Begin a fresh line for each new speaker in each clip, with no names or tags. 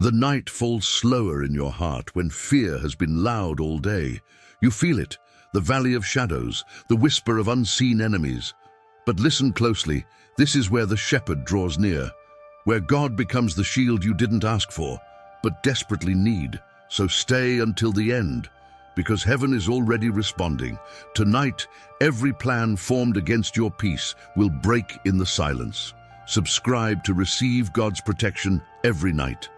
The night falls slower in your heart when fear has been loud all day. You feel it, the valley of shadows, the whisper of unseen enemies. But listen closely, this is where the shepherd draws near, where God becomes the shield you didn't ask for, but desperately need. So stay until the end, because heaven is already responding. Tonight, every plan formed against your peace will break in the silence. Subscribe to receive God's protection every night.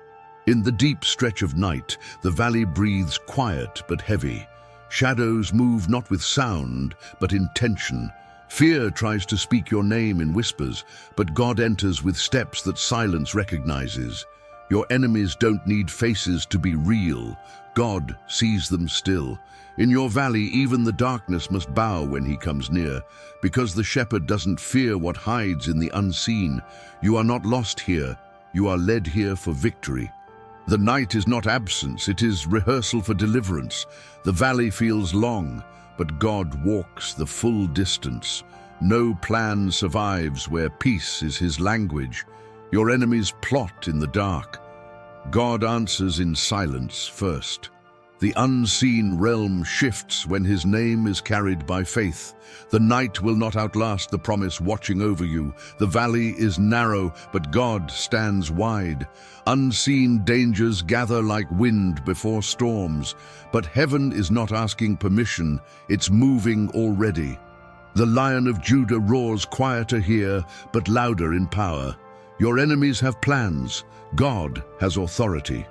In the deep stretch of night, the valley breathes quiet but heavy. Shadows move not with sound, but in tension. Fear tries to speak your name in whispers, but God enters with steps that silence recognizes. Your enemies don't need faces to be real. God sees them still. In your valley, even the darkness must bow when he comes near, because the shepherd doesn't fear what hides in the unseen. You are not lost here. You are led here for victory. The night is not absence, it is rehearsal for deliverance. The valley feels long, but God walks the full distance. No plan survives where peace is his language. Your enemies plot in the dark. God answers in silence first. The unseen realm shifts when his name is carried by faith. The night will not outlast the promise watching over you. The valley is narrow, but God stands wide. Unseen dangers gather like wind before storms, but heaven is not asking permission, it's moving already. The Lion of Judah roars quieter here, but louder in power. Your enemies have plans, God has authority.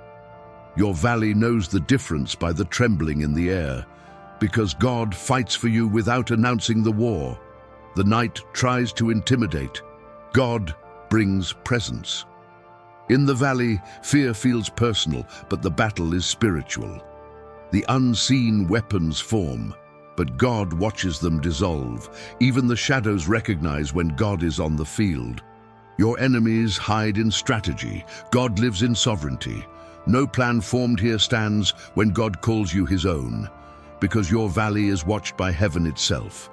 Your valley knows the difference by the trembling in the air, because God fights for you without announcing the war. The night tries to intimidate. God brings presence. In the valley, fear feels personal, but the battle is spiritual. The unseen weapons form, but God watches them dissolve. Even the shadows recognize when God is on the field. Your enemies hide in strategy. God lives in sovereignty. No plan formed here stands when God calls you his own, because your valley is watched by heaven itself.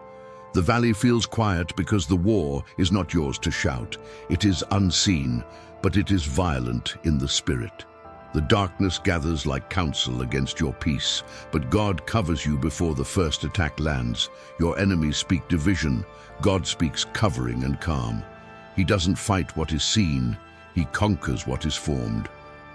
The valley feels quiet because the war is not yours to shout. It is unseen, but it is violent in the spirit. The darkness gathers like counsel against your peace, but God covers you before the first attack lands. Your enemies speak division. God speaks covering and calm. He doesn't fight what is seen. He conquers what is formed.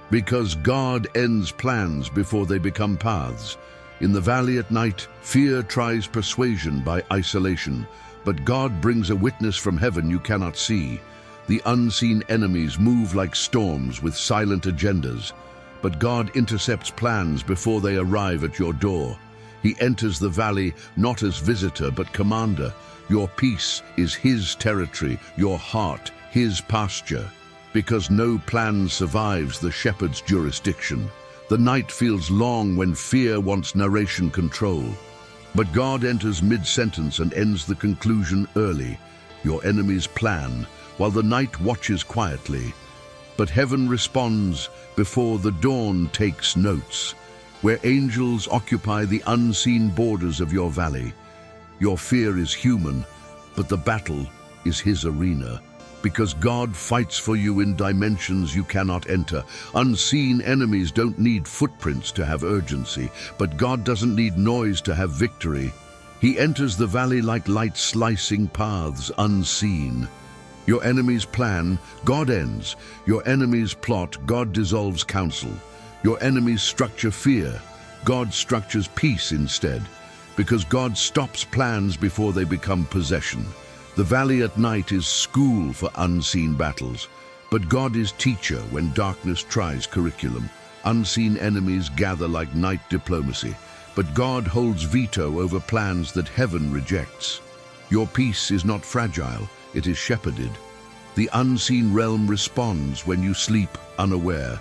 Because God ends plans before they become paths. In the valley at night, fear tries persuasion by isolation, but God brings a witness from heaven you cannot see. The unseen enemies move like storms with silent agendas, but God intercepts plans before they arrive at your door. He enters the valley not as visitor but commander. Your peace is his territory, your heart his pasture. Because no plan survives the shepherd's jurisdiction. The night feels long when fear wants narration control. But God enters mid-sentence and ends the conclusion early. Your enemies plan, while the night watches quietly. But heaven responds before the dawn takes notes, where angels occupy the unseen borders of your valley. Your fear is human, but the battle is his arena. Because God fights for you in dimensions you cannot enter. Unseen enemies don't need footprints to have urgency, but God doesn't need noise to have victory. He enters the valley like light slicing paths unseen. Your enemies plan, God ends. Your enemies plot, God dissolves counsel. Your enemies structure fear, God structures peace instead. Because God stops plans before they become possession. The valley at night is school for unseen battles, but God is teacher when darkness tries curriculum. Unseen enemies gather like night diplomacy, but God holds veto over plans that heaven rejects. Your peace is not fragile, it is shepherded. The unseen realm responds when you sleep unaware.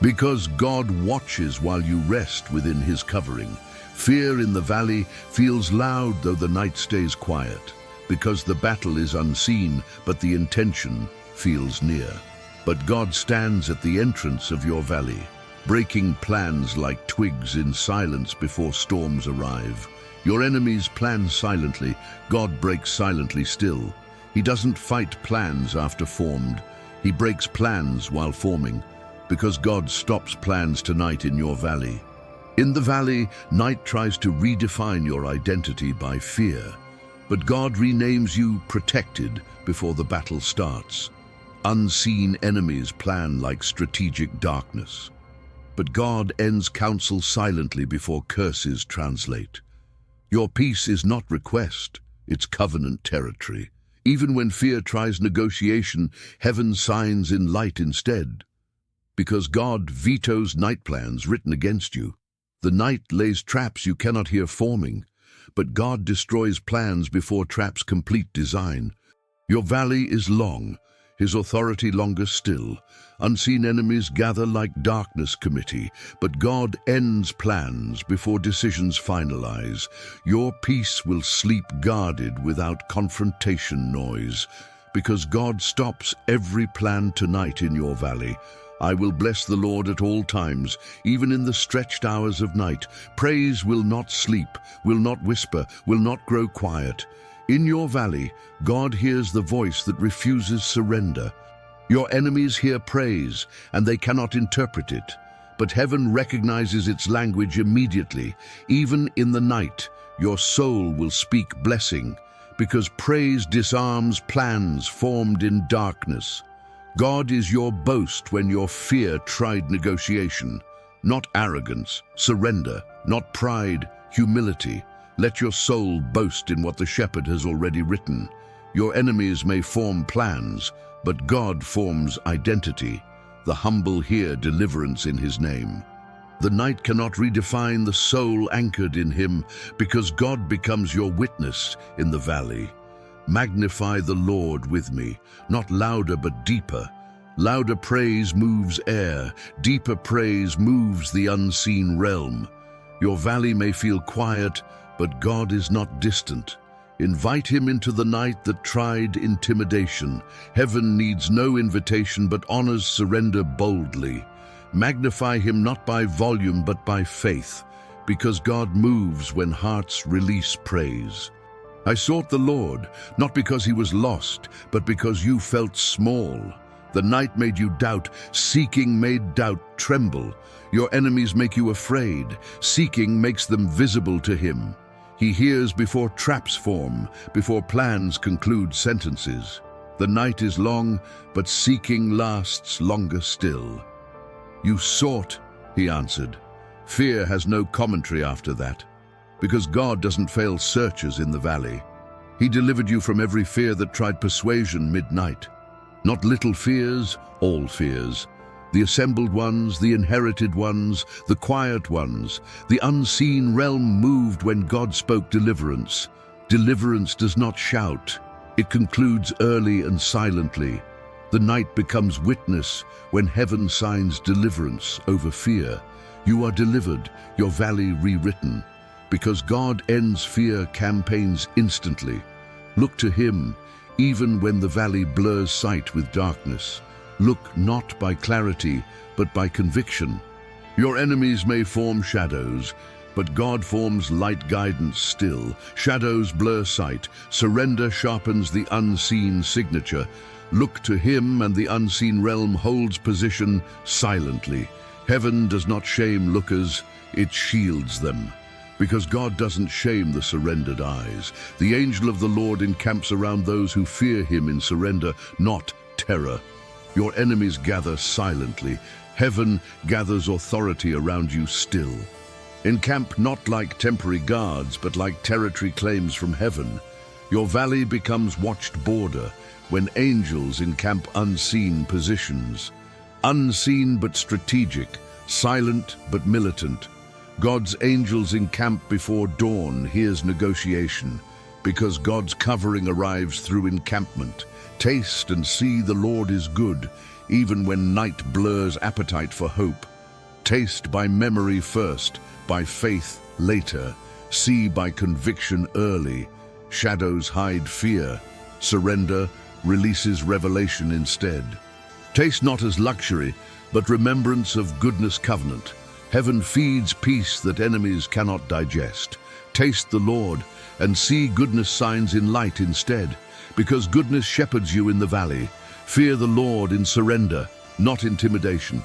Because God watches while you rest within his covering. Fear in the valley feels loud though the night stays quiet. Because the battle is unseen, but the intention feels near. But God stands at the entrance of your valley, breaking plans like twigs in silence before storms arrive. Your enemies plan silently, God breaks silently still. He doesn't fight plans after formed, he breaks plans while forming. because God stops plans tonight in your valley. In the valley, night tries to redefine your identity by fear, but God renames you protected before the battle starts. Unseen enemies plan like strategic darkness, but God ends counsel silently before curses translate. Your peace is not request, it's covenant territory. Even when fear tries negotiation, heaven signs in light instead. Because God vetoes night plans written against you. The night lays traps you cannot hear forming, but God destroys plans before traps complete design. Your valley is long, His authority longer still. Unseen enemies gather like darkness committee, but God ends plans before decisions finalize. Your peace will sleep guarded without confrontation noise, because God stops every plan tonight in your valley. I will bless the Lord at all times, even in the stretched hours of night. Praise will not sleep, will not whisper, will not grow quiet. In your valley, God hears the voice that refuses surrender. Your enemies hear praise, and they cannot interpret it. But heaven recognizes its language immediately. Even in the night, your soul will speak blessing, because praise disarms plans formed in darkness. God is your boast when your fear tried negotiation. Not arrogance, surrender, not pride, humility. Let your soul boast in what the shepherd has already written. Your enemies may form plans, but God forms identity. The humble hear deliverance in His name. The night cannot redefine the soul anchored in Him, because God becomes your witness in the valley. Magnify the Lord with me, not louder but deeper. Louder praise moves air, deeper praise moves the unseen realm. Your valley may feel quiet, but God is not distant. Invite Him into the night that tried intimidation. Heaven needs no invitation but honors surrender boldly. Magnify Him not by volume but by faith, because God moves when hearts release praise. I sought the Lord, not because He was lost, but because you felt small. The night made you doubt, seeking made doubt tremble. Your enemies make you afraid, seeking makes them visible to Him. He hears before traps form, before plans conclude sentences. The night is long, but seeking lasts longer still. You sought, He answered. Fear has no commentary after that, because God doesn't fail searchers in the valley. He delivered you from every fear that tried persuasion midnight. Not little fears, all fears. The assembled ones, the inherited ones, the quiet ones. The unseen realm moved when God spoke deliverance. Deliverance does not shout. It concludes early and silently. The night becomes witness when heaven signs deliverance over fear. You are delivered, your valley rewritten. Because God ends fear campaigns instantly. Look to Him, even when the valley blurs sight with darkness. Look not by clarity, but by conviction. Your enemies may form shadows, but God forms light guidance still. Shadows blur sight. Surrender sharpens the unseen signature. Look to Him, and the unseen realm holds position silently. Heaven does not shame lookers, it shields them. Because God doesn't shame the surrendered eyes. The angel of the Lord encamps around those who fear Him in surrender, not terror. Your enemies gather silently. Heaven gathers authority around you still. Encamp not like temporary guards, but like territory claims from heaven. Your valley becomes watched border when angels encamp unseen positions. Unseen but strategic, silent but militant. God's angels encamp before dawn hears negotiation, because God's covering arrives through encampment. Taste and see the Lord is good, even when night blurs appetite for hope. Taste by memory first, by faith later. See by conviction early. Shadows hide fear. Surrender releases revelation instead. Taste not as luxury, but remembrance of goodness covenant. Heaven feeds peace that enemies cannot digest. Taste the Lord and see goodness signs in light instead, because goodness shepherds you in the valley. Fear the Lord in surrender, not intimidation.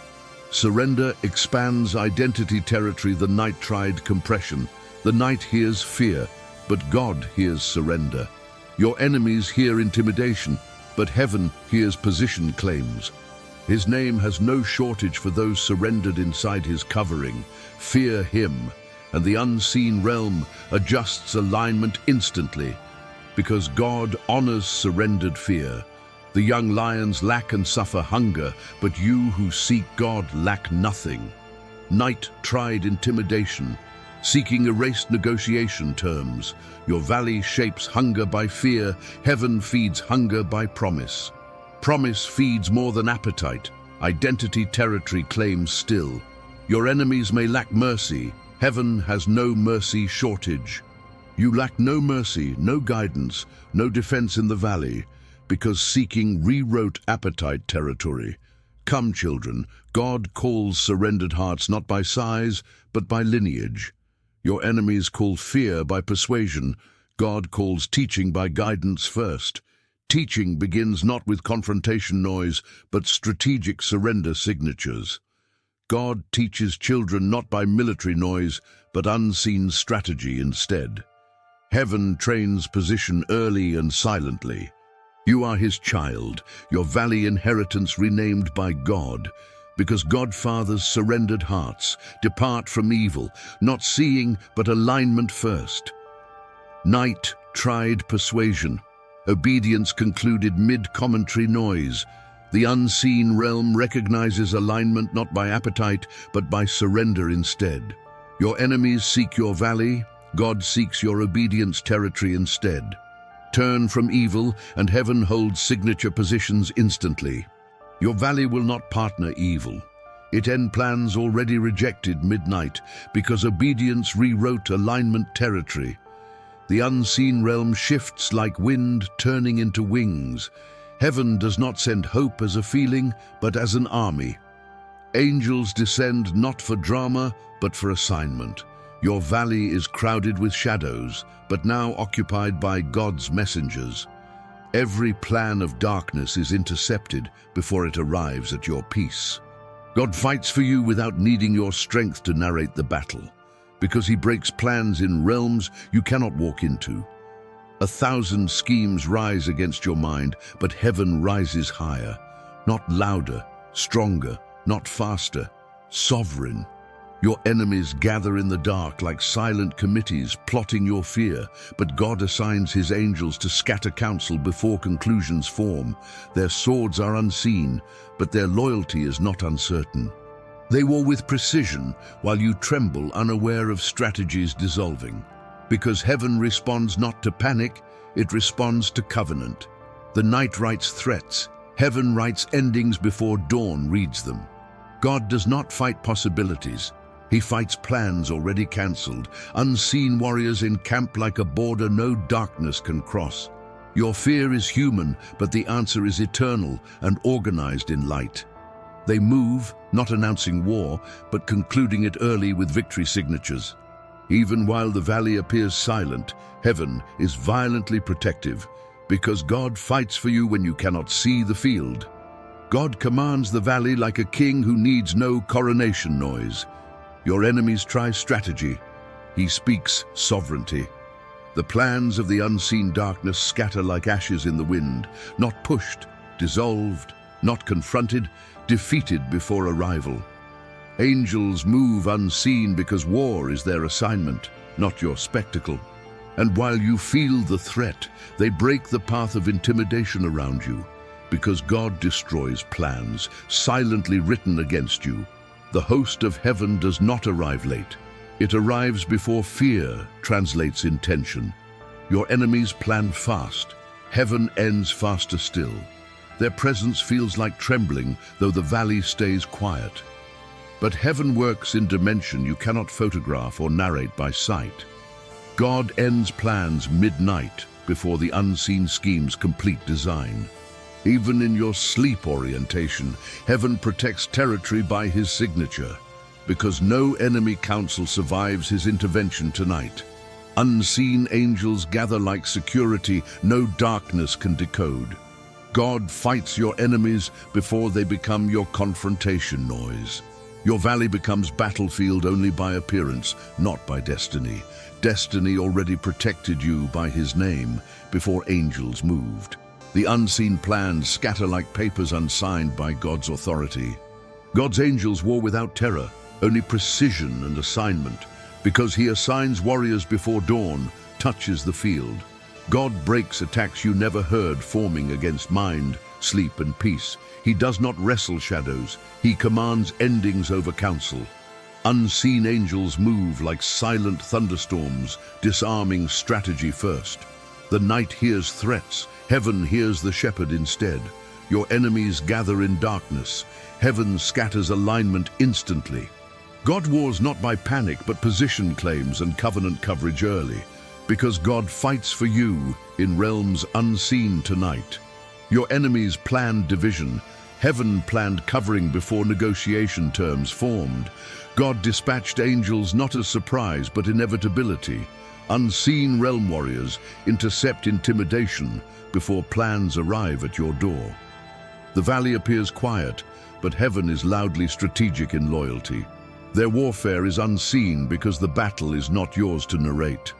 Surrender expands identity territory. The night tried compression. The night hears fear, but God hears surrender. Your enemies hear intimidation, but heaven hears position claims. His name has no shortage for those surrendered inside his covering. Fear him, and the unseen realm adjusts alignment instantly, because God honors surrendered fear. The young lions lack and suffer hunger, but you who seek God lack nothing. Night tried intimidation, seeking erased negotiation terms. Your valley shapes hunger by fear, heaven feeds hunger by promise. Promise feeds more than appetite, identity territory claims still. Your enemies may lack mercy, heaven has no mercy shortage. You lack no mercy, no guidance, no defense in the valley, because seeking rewrote appetite territory. Come, children, God calls surrendered hearts not by size, but by lineage. Your enemies call fear by persuasion. God calls teaching by guidance first. Teaching begins not with confrontation noise, but strategic surrender signatures. God teaches children not by military noise, but unseen strategy instead. Heaven trains position early and silently. You are his child, your valley inheritance renamed by God, because Godfather's surrendered hearts depart from evil, not seeing but alignment first. Night tried persuasion. Obedience concluded mid-commentary noise. The unseen realm recognizes alignment not by appetite, but by surrender instead. Your enemies seek your valley, God seeks your obedience territory instead. Turn from evil, and heaven holds signature positions instantly. Your valley will not partner evil. It end plans already rejected midnight, because obedience rewrote alignment territory. The unseen realm shifts like wind turning into wings. Heaven does not send hope as a feeling, but as an army. Angels descend not for drama, but for assignment. Your valley is crowded with shadows, but now occupied by God's messengers. Every plan of darkness is intercepted before it arrives at your peace. God fights for you without needing your strength to narrate the battle, because he breaks plans in realms you cannot walk into. 1,000 schemes rise against your mind, but heaven rises higher, not louder, stronger, not faster, sovereign. Your enemies gather in the dark like silent committees plotting your fear, but God assigns his angels to scatter counsel before conclusions form. Their swords are unseen, but their loyalty is not uncertain. They war with precision while you tremble unaware of strategies dissolving. Because heaven responds not to panic, it responds to covenant. The night writes threats, heaven writes endings before dawn reads them. God does not fight possibilities. He fights plans already cancelled. Unseen warriors encamp like a border no darkness can cross. Your fear is human, but the answer is eternal and organized in light. They move, not announcing war, but concluding it early with victory signatures. Even while the valley appears silent, heaven is violently protective, because God fights for you when you cannot see the field. God commands the valley like a king who needs no coronation noise. Your enemies try strategy. He speaks sovereignty. The plans of the unseen darkness scatter like ashes in the wind, not pushed, dissolved, not confronted, defeated before arrival. Angels move unseen because war is their assignment, not your spectacle. And while you feel the threat, they break the path of intimidation around you, because God destroys plans silently written against you. The host of heaven does not arrive late. It arrives before fear translates intention. Your enemies plan fast. Heaven ends faster still. Their presence feels like trembling, though the valley stays quiet. But heaven works in dimension you cannot photograph or narrate by sight. God ends plans midnight before the unseen schemes complete design. Even in your sleep orientation, heaven protects territory by his signature, because no enemy counsel survives his intervention tonight. Unseen angels gather like security no darkness can decode. God fights your enemies before they become your confrontation noise. Your valley becomes battlefield only by appearance, not by destiny. Destiny already protected you by his name before angels moved. The unseen plans scatter like papers unsigned by God's authority. God's angels war without terror, only precision and assignment. Because he assigns warriors before dawn, touches the field. God breaks attacks you never heard forming against mind, sleep, and peace. He does not wrestle shadows. He commands endings over counsel. Unseen angels move like silent thunderstorms, disarming strategy first. The night hears threats. Heaven hears the shepherd instead. Your enemies gather in darkness. Heaven scatters alignment instantly. God wars not by panic, but position claims and covenant coverage early. Because God fights for you in realms unseen tonight. Your enemies planned division. Heaven planned covering before negotiation terms formed. God dispatched angels not as surprise, but inevitability. Unseen realm warriors intercept intimidation before plans arrive at your door. The valley appears quiet, but heaven is loudly strategic in loyalty. Their warfare is unseen because the battle is not yours to narrate.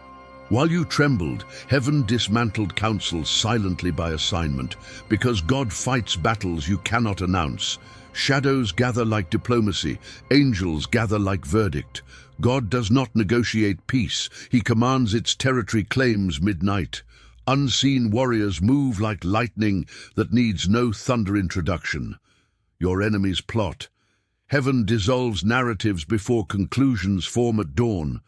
While you trembled, heaven dismantled counsel silently by assignment, because God fights battles you cannot announce. Shadows gather like diplomacy, angels gather like verdict. God does not negotiate peace, he commands its territory claims midnight. Unseen warriors move like lightning that needs no thunder introduction. Your enemies plot. Heaven dissolves narratives before conclusions form at dawn.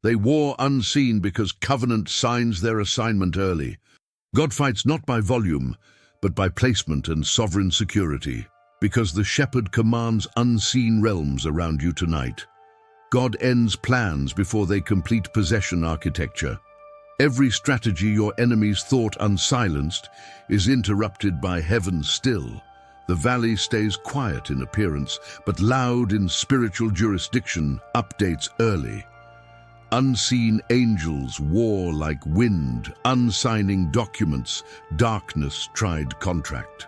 They war unseen because covenant signs their assignment early. God fights not by volume, but by placement and sovereign security, because the shepherd commands unseen realms around you tonight. God ends plans before they complete possession architecture. Every strategy your enemies thought unsilenced is interrupted by heaven still. The valley stays quiet in appearance, but loud in spiritual jurisdiction, updates early. Unseen angels war like wind, unsigning documents, darkness tried contract.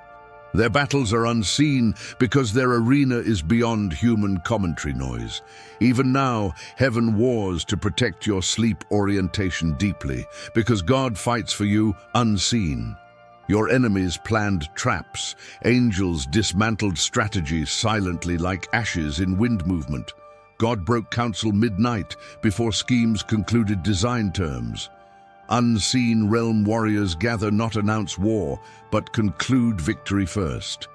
Their battles are unseen because their arena is beyond human commentary noise. Even now, heaven wars to protect your sleep orientation deeply, because God fights for you unseen. Your enemies planned traps, angels dismantled strategies silently like ashes in wind movement. God broke counsel midnight before schemes concluded design terms. Unseen realm warriors gather not announce war, but conclude victory first.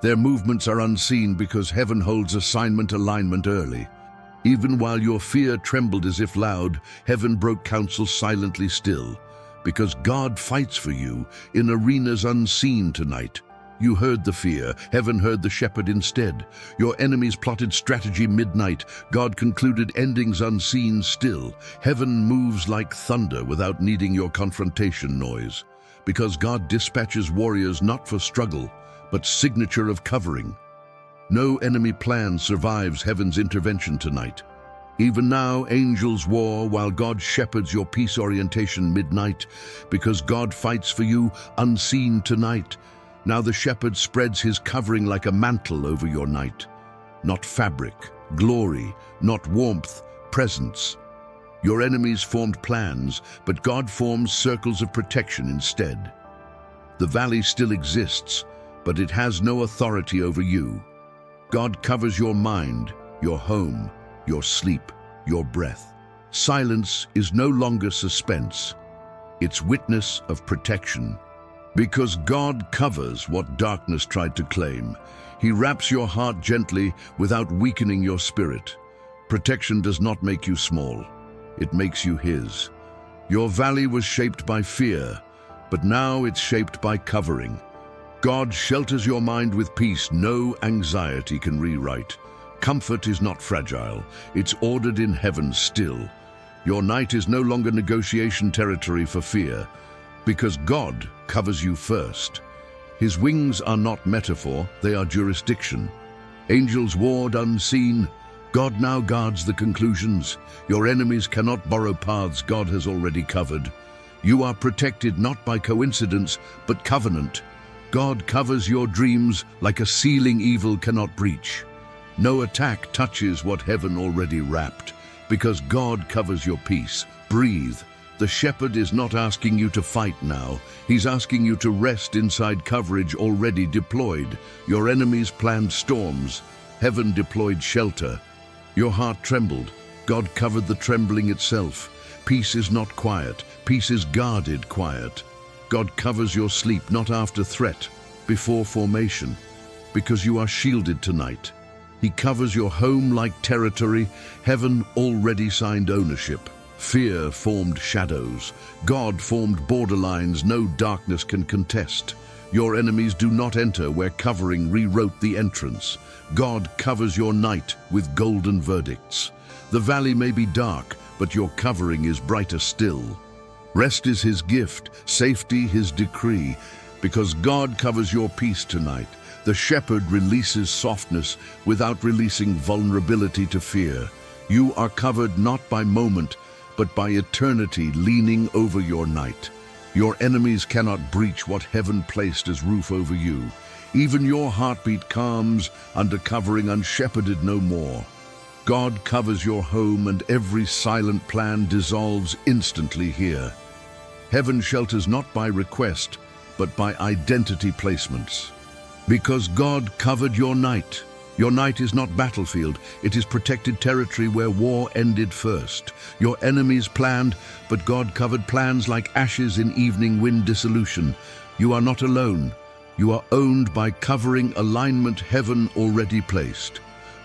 Their movements are unseen because heaven holds assignment alignment early. Even while your fear trembled as if loud, heaven broke counsel silently still. Because God fights for you in arenas unseen tonight. You heard the fear, heaven heard the shepherd instead. Your enemies plotted strategy midnight, God concluded endings unseen still. Heaven moves like thunder without needing your confrontation noise. Because God dispatches warriors not for struggle, but signature of covering. No enemy plan survives heaven's intervention tonight. Even now, angels war while God shepherds your peace orientation midnight, because God fights for you unseen tonight. Now the shepherd spreads his covering like a mantle over your night. Not fabric, glory, not warmth, presence. Your enemies formed plans, but God forms circles of protection instead. The valley still exists, but it has no authority over you. God covers your mind, your home, your sleep, your breath. Silence is no longer suspense. It's witness of protection. Because God covers what darkness tried to claim, he wraps your heart gently without weakening your spirit. Protection does not make you small. It makes you his. Your valley was shaped by fear, but now it's shaped by covering. God shelters your mind with peace no anxiety can rewrite. Comfort is not fragile. It's ordered in heaven still. Your night is no longer negotiation territory for fear, because God covers you first. His wings are not metaphor, they are jurisdiction. Angels ward unseen. God now guards the conclusions. Your enemies cannot borrow paths God has already covered. You are protected not by coincidence, but covenant. God covers your dreams like a ceiling evil cannot breach. No attack touches what heaven already wrapped, because God covers your peace. Breathe. The shepherd is not asking you to fight now. He's asking you to rest inside coverage already deployed. Your enemies planned storms. Heaven deployed shelter. Your heart trembled. God covered the trembling itself. Peace is not quiet. Peace is guarded quiet. God covers your sleep not after threat, before formation, because you are shielded tonight. He covers your home like territory. Heaven already signed ownership. Fear formed shadows. God formed borderlines no darkness can contest. Your enemies do not enter where covering rewrote the entrance. God covers your night with golden verdicts. The valley may be dark, but your covering is brighter still. Rest is his gift, safety his decree. Because God covers your peace tonight, the shepherd releases softness without releasing vulnerability to fear. You are covered not by moment, but by eternity leaning over your night. Your enemies cannot breach what heaven placed as roof over you. Even your heartbeat calms under covering unshepherded no more. God covers your home and every silent plan dissolves instantly here. Heaven shelters not by request, but by identity placements. Because God covered your night. Your night is not battlefield, it is protected territory where war ended first. Your enemies planned, but God covered plans like ashes in evening wind dissolution. You are not alone. You are owned by covering alignment heaven already placed.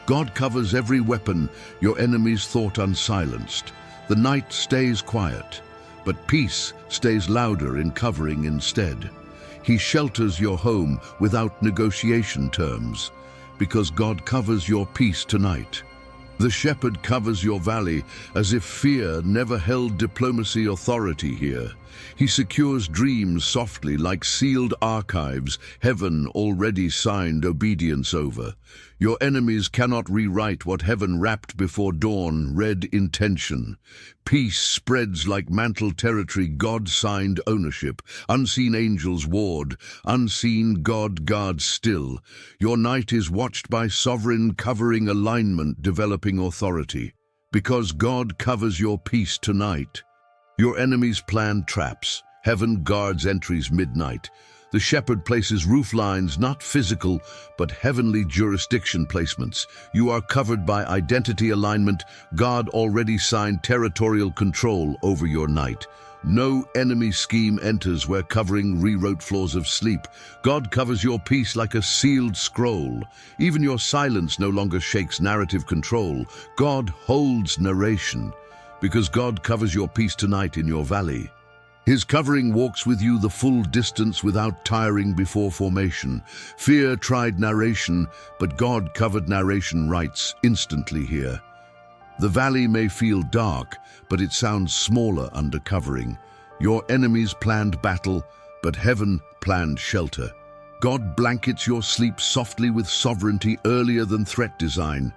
God covers every weapon your enemies thought unsilenced. The night stays quiet, but peace stays louder in covering instead. He shelters your home without negotiation terms, because God covers your peace tonight. The shepherd covers your valley as if fear never held diplomacy authority here. He secures dreams softly like sealed archives heaven already signed obedience over. Your enemies cannot rewrite what heaven wrapped before dawn read intention. Peace spreads like mantle territory God signed ownership. Unseen angels ward, unseen God guards still. Your night is watched by sovereign covering alignment developing authority. Because God covers your peace tonight. Your enemies plan traps. Heaven guards entries midnight. The shepherd places roof lines, not physical, but heavenly jurisdiction placements. You are covered by identity alignment. God already signed territorial control over your night. No enemy scheme enters where covering rewrote flaws of sleep. God covers your peace like a sealed scroll. Even your silence no longer shakes narrative control. God holds narration. Because God covers your peace tonight in your valley. His covering walks with you the full distance without tiring before formation. Fear tried narration, but God covered narration rights instantly here. The valley may feel dark, but it sounds smaller under covering. Your enemies planned battle, but heaven planned shelter. God blankets your sleep softly with sovereignty earlier than threat design.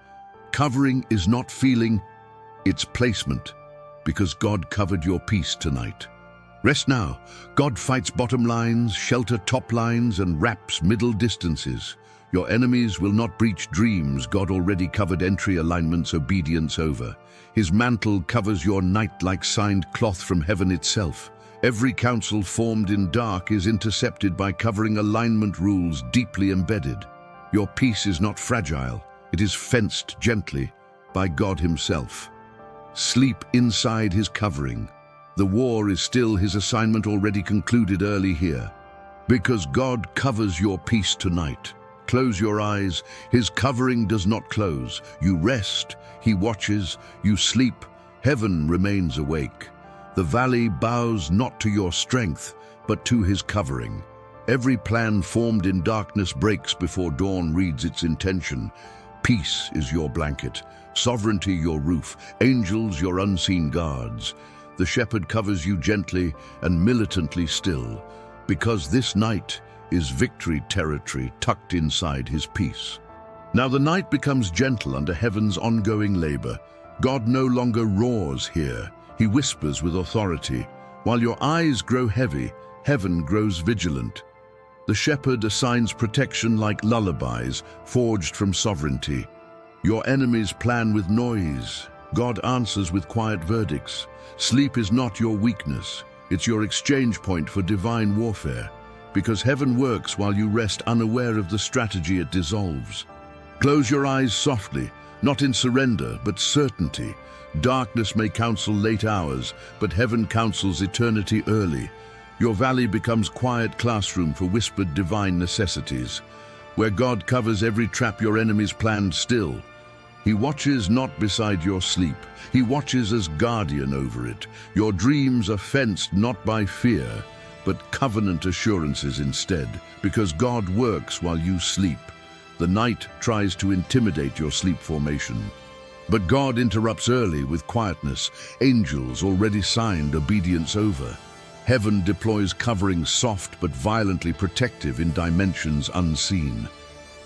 Covering is not feeling, it's placement, because God covered your peace tonight. Rest now. God fights bottom lines, shelter top lines, and wraps middle distances. Your enemies will not breach dreams God already covered entry alignments obedience over. His mantle covers your night like signed cloth from heaven itself. Every counsel formed in dark is intercepted by covering alignment rules deeply embedded. Your peace is not fragile. It is fenced gently by God himself. Sleep inside his covering. The war is still his assignment already concluded early here. Because God covers your peace tonight. Close your eyes. His covering does not close. You rest. He watches. You sleep. Heaven remains awake. The valley bows not to your strength, but to his covering. Every plan formed in darkness breaks before dawn reads its intention. Peace is your blanket. Sovereignty your roof. Angels your unseen guards. The shepherd covers you gently and militantly still, because this night is victory territory tucked inside his peace. Now the night becomes gentle under heaven's ongoing labor. God no longer roars here. He whispers with authority. While your eyes grow heavy, heaven grows vigilant. The shepherd assigns protection like lullabies forged from sovereignty. Your enemies plan with noise. God answers with quiet verdicts. Sleep is not your weakness. It's your exchange point for divine warfare, because heaven works while you rest unaware of the strategy it dissolves. Close your eyes softly, not in surrender, but certainty. Darkness may counsel late hours, but heaven counsels eternity early. Your valley becomes quiet classroom for whispered divine necessities, where God covers every trap your enemies planned still. He watches not beside your sleep. He watches as guardian over it. Your dreams are fenced not by fear, but covenant assurances instead, because God works while you sleep. The night tries to intimidate your sleep formation, but God interrupts early with quietness. Angels already signed obedience over. Heaven deploys covering soft but violently protective in dimensions unseen.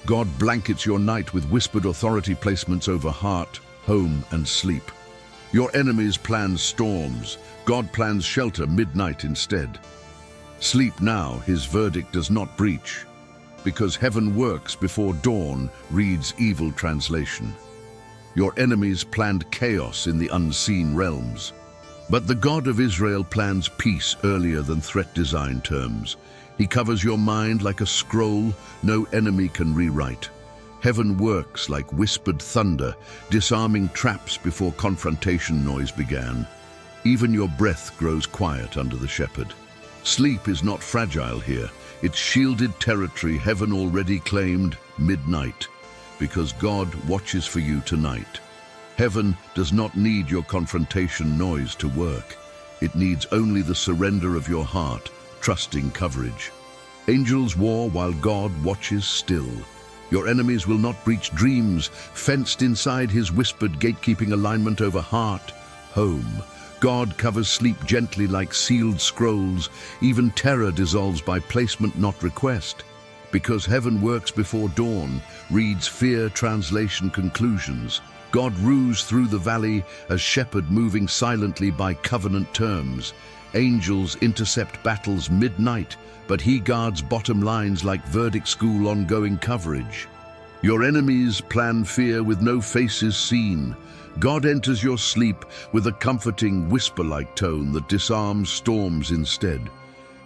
God blankets your night with whispered authority placements over heart, home, and sleep. Your enemies plan storms. God plans shelter midnight instead. Sleep now, his verdict does not breach, because heaven works before dawn, reads evil translation. Your enemies planned chaos in the unseen realms. But the God of Israel plans peace earlier than threat design terms. He covers your mind like a scroll no enemy can rewrite. Heaven works like whispered thunder, disarming traps before confrontation noise began. Even your breath grows quiet under the shepherd. Sleep is not fragile here. It's shielded territory heaven already claimed, midnight, because God watches for you tonight. Heaven does not need your confrontation noise to work. It needs only the surrender of your heart, trusting coverage. Angels war while God watches still. Your enemies will not breach dreams, fenced inside his whispered gatekeeping alignment over heart, home. God covers sleep gently like sealed scrolls. Even terror dissolves by placement, not request. Because heaven works before dawn, reads fear translation conclusions. God rules through the valley as shepherd moving silently by covenant terms. Angels intercept battles midnight, but he guards bottom lines like verdict school ongoing coverage. Your enemies plan fear with no faces seen. God enters your sleep with a comforting whisper-like tone that disarms storms instead.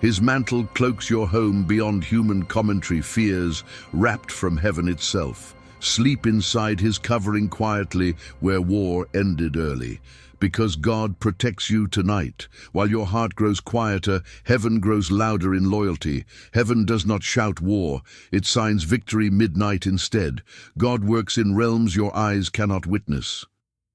His mantle cloaks your home beyond human commentary fears, wrapped from heaven itself. Sleep inside his covering quietly where war ended early. Because God protects you tonight. While your heart grows quieter, heaven grows louder in loyalty. Heaven does not shout war. It signs victory midnight instead. God works in realms your eyes cannot witness.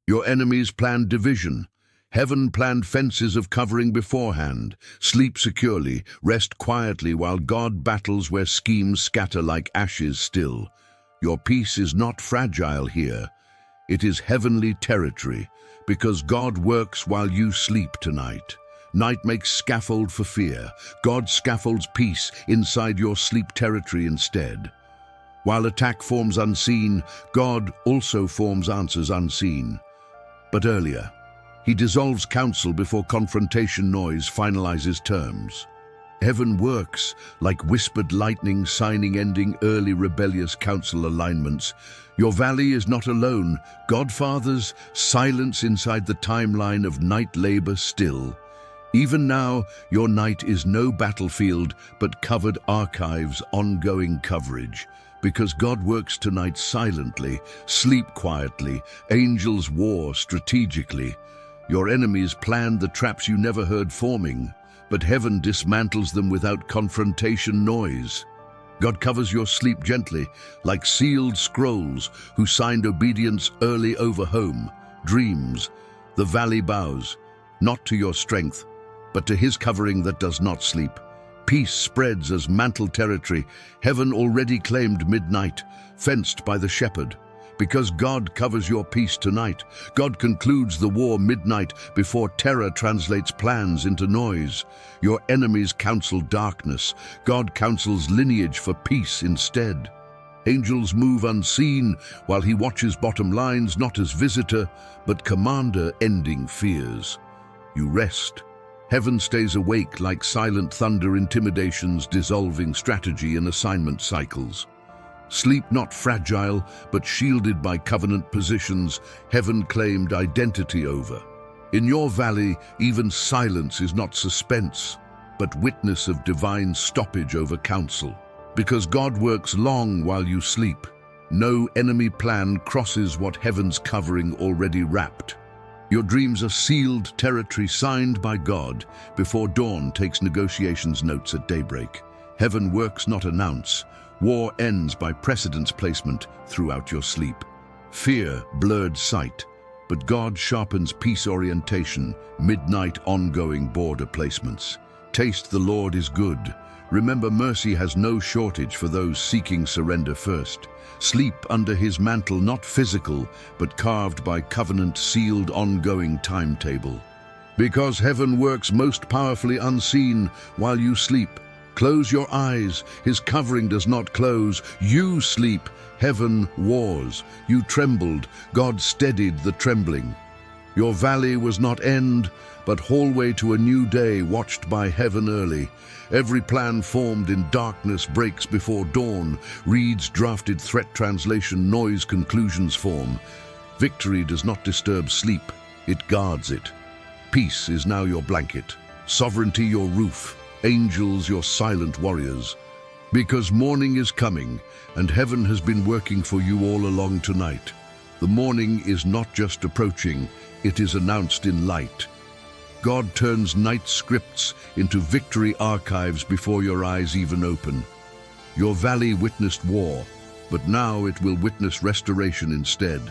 Your enemies planned division. Heaven planned fences of covering beforehand. Sleep securely, rest quietly while God battles where schemes scatter like ashes still. Your peace is not fragile here. It is heavenly territory, because God works while you sleep tonight. Night makes scaffold for fear. God scaffolds peace inside your sleep territory instead. While attack forms unseen, God also forms answers unseen. But earlier, he dissolves counsel before confrontation noise finalizes terms. Heaven works like whispered lightning signing ending early rebellious council alignments. Your valley is not alone. Godfathers silence inside the timeline of night labor still. Even now, your night is no battlefield, but covered archives, ongoing coverage. Because God works tonight silently, sleep quietly, angels war strategically. Your enemies planned the traps you never heard forming, but heaven dismantles them without confrontation noise. God covers your sleep gently, like sealed scrolls who signed obedience early over home, dreams. The valley bows, not to your strength, but to his covering that does not sleep. Peace spreads as mantle territory, heaven already claimed midnight, fenced by the shepherd. Because God covers your peace tonight, God concludes the war midnight before terror translates plans into noise. Your enemies counsel darkness, God counsels lineage for peace instead. Angels move unseen while he watches bottom lines not as visitor, but commander ending fears. You rest. Heaven stays awake like silent thunder intimidations dissolving strategy and assignment cycles. Sleep not fragile, but shielded by covenant positions, heaven claimed identity over. In your valley, even silence is not suspense, but witness of divine stoppage over counsel. Because God works long while you sleep, no enemy plan crosses what heaven's covering already wrapped. Your dreams are sealed territory signed by God before dawn takes negotiations notes at daybreak. Heaven works not announce. War ends by precedence placement throughout your sleep. Fear blurred sight, but God sharpens peace orientation, midnight ongoing border placements. Taste the Lord is good. Remember, mercy has no shortage for those seeking surrender first. Sleep under his mantle, not physical, but carved by covenant sealed ongoing timetable. Because heaven works most powerfully unseen while you sleep. Close your eyes, his covering does not close. You sleep, heaven wars. You trembled, God steadied the trembling. Your valley was not end, but hallway to a new day watched by heaven early. Every plan formed in darkness breaks before dawn. Reads drafted threat translation, noise conclusions form. Victory does not disturb sleep, it guards it. Peace is now your blanket, sovereignty your roof, angels your silent warriors. Because morning is coming, and heaven has been working for you all along tonight. The morning is not just approaching, it is announced in light. God turns night scripts into victory archives before your eyes even open. Your valley witnessed war, but now it will witness restoration instead.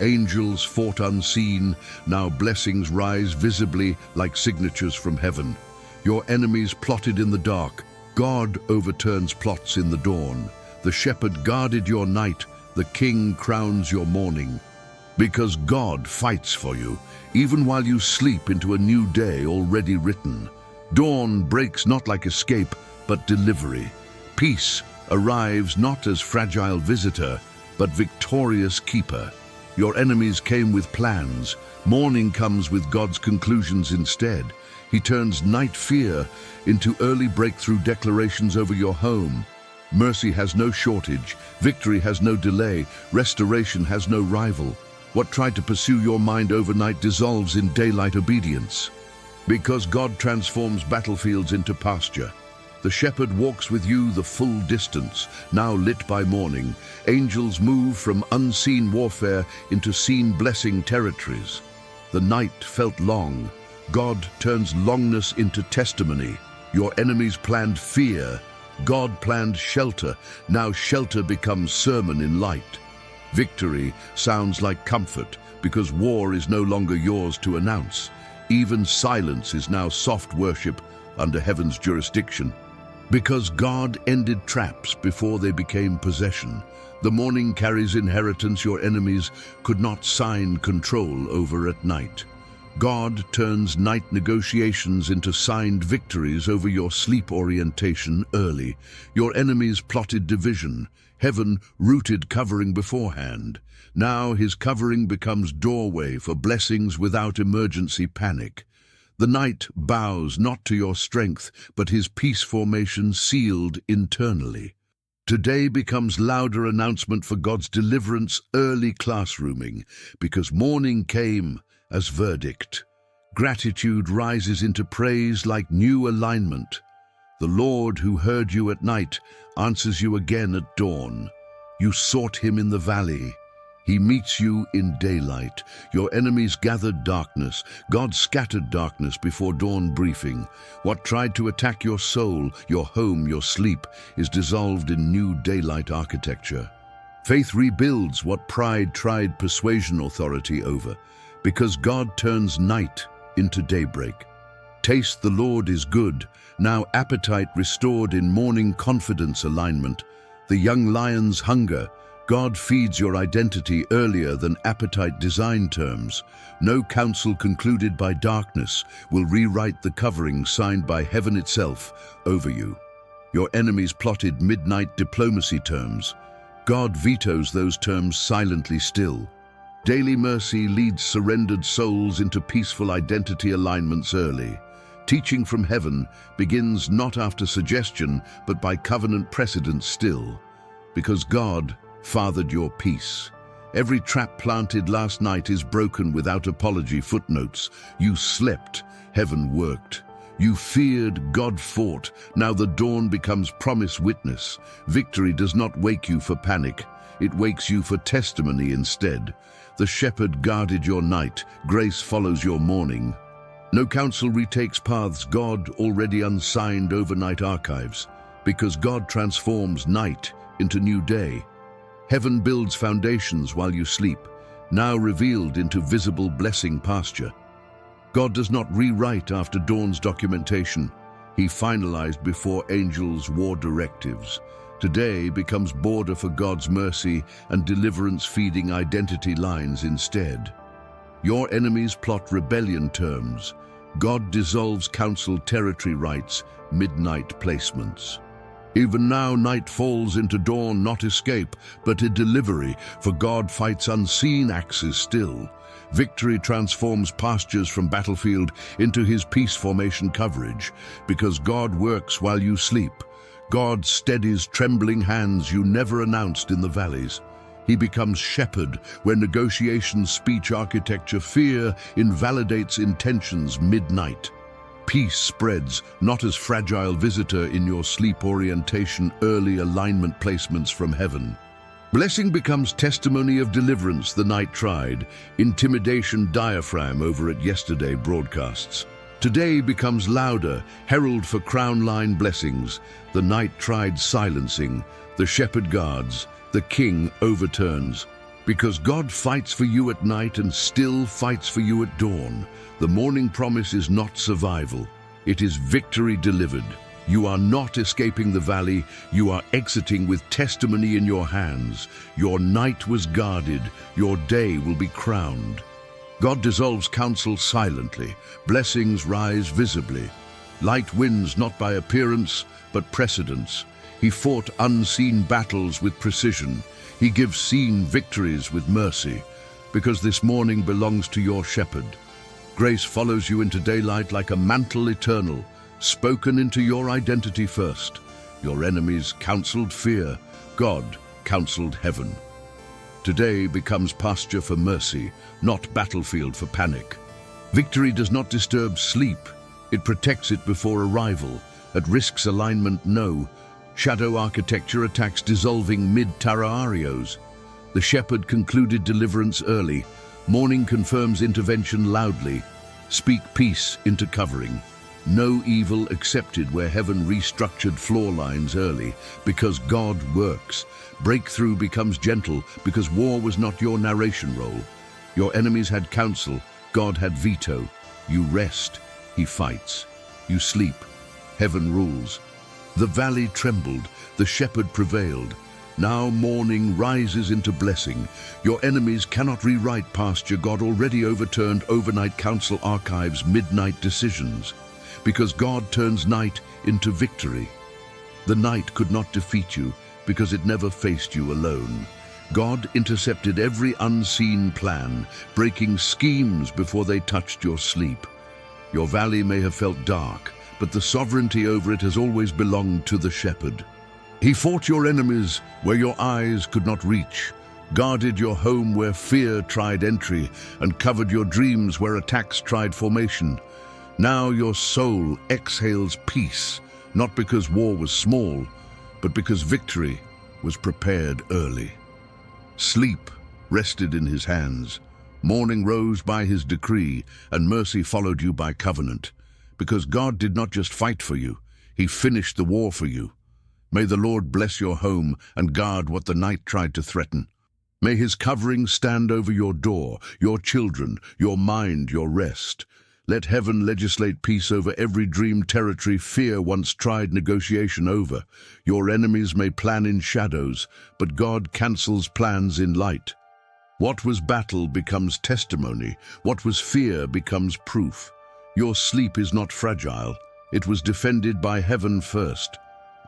Angels fought unseen, now blessings rise visibly like signatures from heaven. Your enemies plotted in the dark, God overturns plots in the dawn. The shepherd guarded your night, the king crowns your morning. Because God fights for you, even while you sleep into a new day already written. Dawn breaks not like escape, but delivery. Peace arrives not as fragile visitor, but victorious keeper. Your enemies came with plans. Morning comes with God's conclusions instead. He turns night fear into early breakthrough declarations over your home. Mercy has no shortage, victory has no delay, restoration has no rival. What tried to pursue your mind overnight dissolves in daylight obedience. Because God transforms battlefields into pasture. The shepherd walks with you the full distance, now lit by morning. Angels move from unseen warfare into seen blessing territories. The night felt long. God turns longness into testimony. Your enemies planned fear. God planned shelter. Now shelter becomes sermon in light. Victory sounds like comfort because war is no longer yours to announce. Even silence is now soft worship under heaven's jurisdiction. Because God ended traps before they became possession. The morning carries inheritance your enemies could not sign control over at night. God turns night negotiations into signed victories over your sleep orientation early. Your enemies plotted division. Heaven rooted covering beforehand. Now his covering becomes doorway for blessings without emergency panic. The night bows not to your strength, but his peace formation sealed internally. Today becomes louder announcement for God's deliverance, early classrooming, because morning came as verdict. Gratitude rises into praise like new alignment. The Lord who heard you at night answers you again at dawn. You sought him in the valley. He meets you in daylight. Your enemies gathered darkness. God scattered darkness before dawn briefing. What tried to attack your soul, your home, your sleep, is dissolved in new daylight architecture. Faith rebuilds what pride tried persuasion authority over, because God turns night into daybreak. Taste the Lord is good. Now appetite restored in morning confidence alignment. The young lion's hunger. God feeds your identity earlier than appetite design terms. No counsel concluded by darkness will rewrite the covering signed by heaven itself over you. Your enemies plotted midnight diplomacy terms. God vetoes those terms silently still. Daily mercy leads surrendered souls into peaceful identity alignments early. Teaching from heaven begins not after suggestion, but by covenant precedent still. Because God fathered your peace. Every trap planted last night is broken without apology. Footnotes. You slept, heaven worked. You feared, God fought. Now the dawn becomes promise witness. Victory does not wake you for panic. It wakes you for testimony instead. The shepherd guarded your night. Grace follows your morning. No counsel retakes paths God already unsigned overnight archives. Because God transforms night into new day. Heaven builds foundations while you sleep, now revealed into visible blessing pasture. God does not rewrite after dawn's documentation. He finalized before angels' war directives. Today becomes border for God's mercy and deliverance, feeding identity lines instead. Your enemies plot rebellion terms. God dissolves council territory rights, midnight placements. Even now night falls into dawn, not escape, but a delivery, for God fights unseen axes still. Victory transforms pastures from battlefield into his peace formation coverage, because God works while you sleep. God steadies trembling hands you never announced in the valleys. He becomes shepherd where negotiation, speech, architecture, fear invalidates intentions midnight. Peace spreads, not as fragile visitor in your sleep orientation, early alignment placements from heaven. Blessing becomes testimony of deliverance the night tried, intimidation diaphragm over at yesterday broadcasts. Today becomes louder, herald for crown line blessings, the night tried silencing, the shepherd guards, the king overturns. Because God fights for you at night and still fights for you at dawn. The morning promise is not survival, it is victory delivered. You are not escaping the valley, you are exiting with testimony in your hands. Your night was guarded, your day will be crowned. God dissolves counsel silently, blessings rise visibly. Light wins not by appearance, but precedence. He fought unseen battles with precision. He gives seen victories with mercy, because this morning belongs to your shepherd. Grace follows you into daylight like a mantle eternal, spoken into your identity first. Your enemies counseled fear, God counseled heaven. Today becomes pasture for mercy, not battlefield for panic. Victory does not disturb sleep, it protects it before arrival. At risk's alignment, no. Shadow architecture attacks dissolving mid-terrarios. The shepherd concluded deliverance early. Morning confirms intervention loudly. Speak peace into covering. No evil accepted where heaven restructured floor lines early, because God works. Breakthrough becomes gentle because war was not your narration role. Your enemies had counsel, God had veto. You rest, he fights. You sleep, heaven rules. The valley trembled, the shepherd prevailed. Now morning rises into blessing. Your enemies cannot rewrite pasture God already overturned overnight council archives midnight decisions. Because God turns night into victory. The night could not defeat you because it never faced you alone. God intercepted every unseen plan, breaking schemes before they touched your sleep. Your valley may have felt dark, but the sovereignty over it has always belonged to the shepherd. He fought your enemies where your eyes could not reach, guarded your home where fear tried entry, and covered your dreams where attacks tried formation. Now your soul exhales peace, not because war was small, but because victory was prepared early. Sleep rested in his hands. Morning rose by his decree, and mercy followed you by covenant. Because God did not just fight for you, he finished the war for you. May the Lord bless your home and guard what the night tried to threaten. May his covering stand over your door, your children, your mind, your rest. Let heaven legislate peace over every dream territory fear once tried negotiation over. Your enemies may plan in shadows, but God cancels plans in light. What was battle becomes testimony. What was fear becomes proof. Your sleep is not fragile. It was defended by heaven first.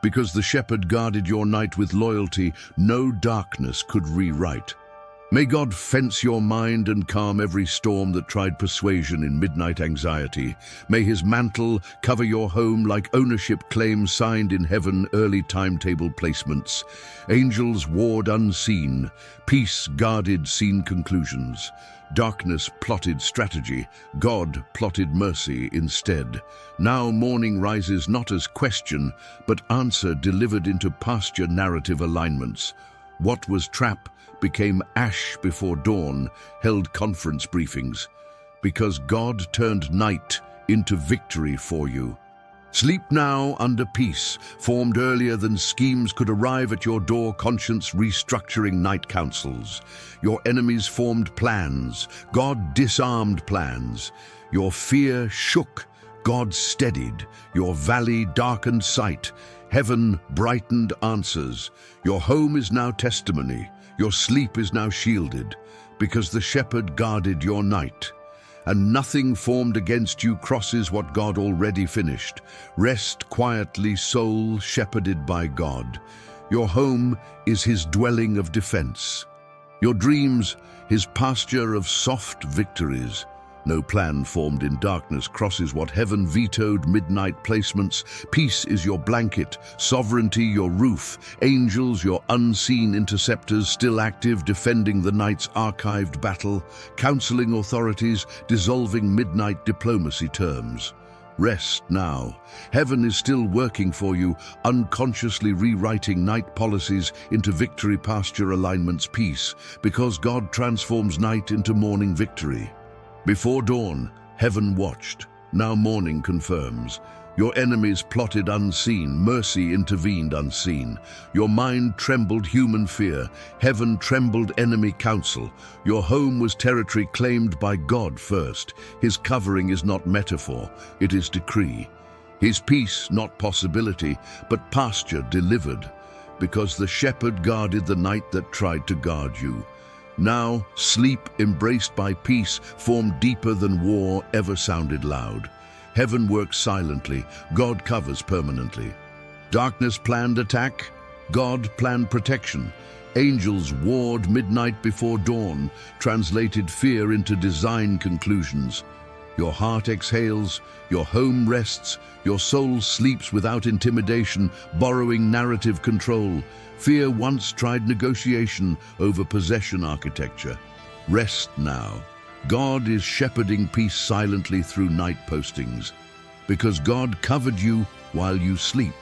Because the shepherd guarded your night with loyalty, no darkness could rewrite. May God fence your mind and calm every storm that tried persuasion in midnight anxiety. May his mantle cover your home like ownership claims signed in heaven, early timetable placements. Angels ward unseen, peace guarded seen conclusions. Darkness plotted strategy, God plotted mercy instead. Now morning rises not as question, but answer delivered into pasture narrative alignments. What was trap became ash before dawn, held conference briefings, because God turned night into victory for you. Sleep now under peace, formed earlier than schemes could arrive at your door, conscience restructuring night councils. Your enemies formed plans, God disarmed plans. Your fear shook, God steadied. Your valley darkened sight, heaven brightened answers. Your home is now testimony, your sleep is now shielded, because the shepherd guarded your night. And nothing formed against you crosses what God already finished. Rest quietly, soul shepherded by God. Your home is his dwelling of defense. Your dreams, his pasture of soft victories. No plan formed in darkness crosses what heaven vetoed, midnight placements. Peace is your blanket, sovereignty your roof, angels your unseen interceptors, still active, defending the night's archived battle, counseling authorities, dissolving midnight diplomacy terms. Rest now. Heaven is still working for you, unconsciously rewriting night policies into victory pasture alignments. Peace, because God transforms night into morning victory. Before dawn, heaven watched. Now morning confirms. Your enemies plotted unseen, mercy intervened unseen. Your mind trembled human fear, heaven trembled enemy counsel. Your home was territory claimed by God first. His covering is not metaphor, it is decree. His peace not possibility, but pasture delivered, because the shepherd guarded the night that tried to guard you. Now, sleep embraced by peace, formed deeper than war ever sounded loud. Heaven works silently, God covers permanently. Darkness planned attack, God planned protection. Angels ward midnight before dawn, translated fear into design conclusions. Your heart exhales, your home rests, your soul sleeps without intimidation, borrowing narrative control. Fear once tried negotiation over possession architecture. Rest now. God is shepherding peace silently through night postings, because God covered you while you sleep.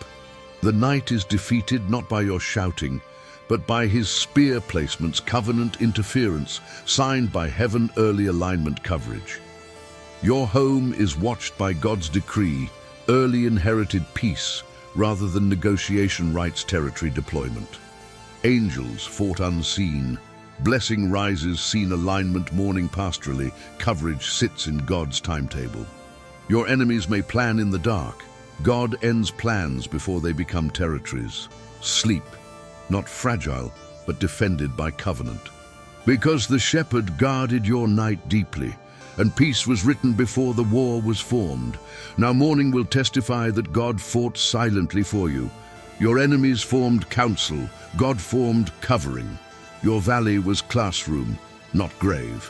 The night is defeated not by your shouting, but by his spear placements, covenant interference, signed by heaven early alignment coverage. Your home is watched by God's decree, early inherited peace, rather than negotiation rights territory deployment. Angels fought unseen. Blessing rises, seen alignment, morning pastorally, coverage sits in God's timetable. Your enemies may plan in the dark. God ends plans before they become territories. Sleep, not fragile, but defended by covenant. Because the shepherd guarded your night deeply, and peace was written before the war was formed. Now morning will testify that God fought silently for you. Your enemies formed counsel, God formed covering. Your valley was classroom, not grave.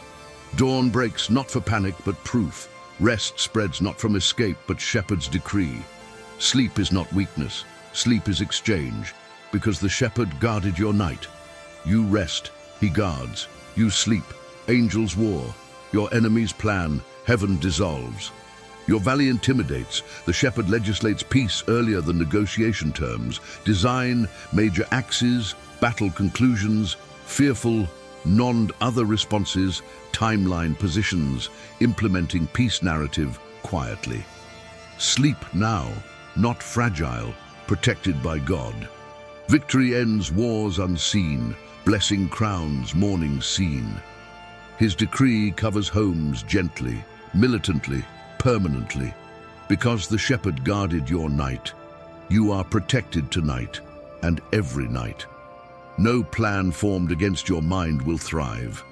Dawn breaks not for panic but proof. Rest spreads not from escape but shepherd's decree. Sleep is not weakness, sleep is exchange, because the shepherd guarded your night. You rest, he guards. You sleep, angels war. Your enemies plan, heaven dissolves. Your valley intimidates, the shepherd legislates peace earlier than negotiation terms. Design, major axes, battle conclusions, fearful, other responses, timeline positions, implementing peace narrative quietly. Sleep now, not fragile, protected by God. Victory ends wars unseen, blessing crowns morning seen. His decree covers homes gently, militantly, permanently. Because the shepherd guarded your night, you are protected tonight and every night. No plan formed against your mind will thrive.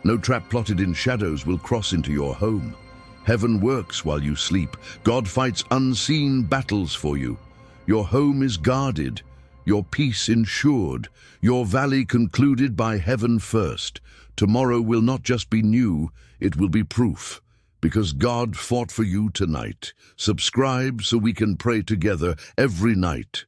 No trap plotted in shadows will cross into your home. Heaven works while you sleep. God fights unseen battles for you. Your home is guarded. your peace ensured, your valley concluded by heaven first. Tomorrow will not just be new, it will be proof. Because God fought for you tonight. Subscribe so we can pray together every night.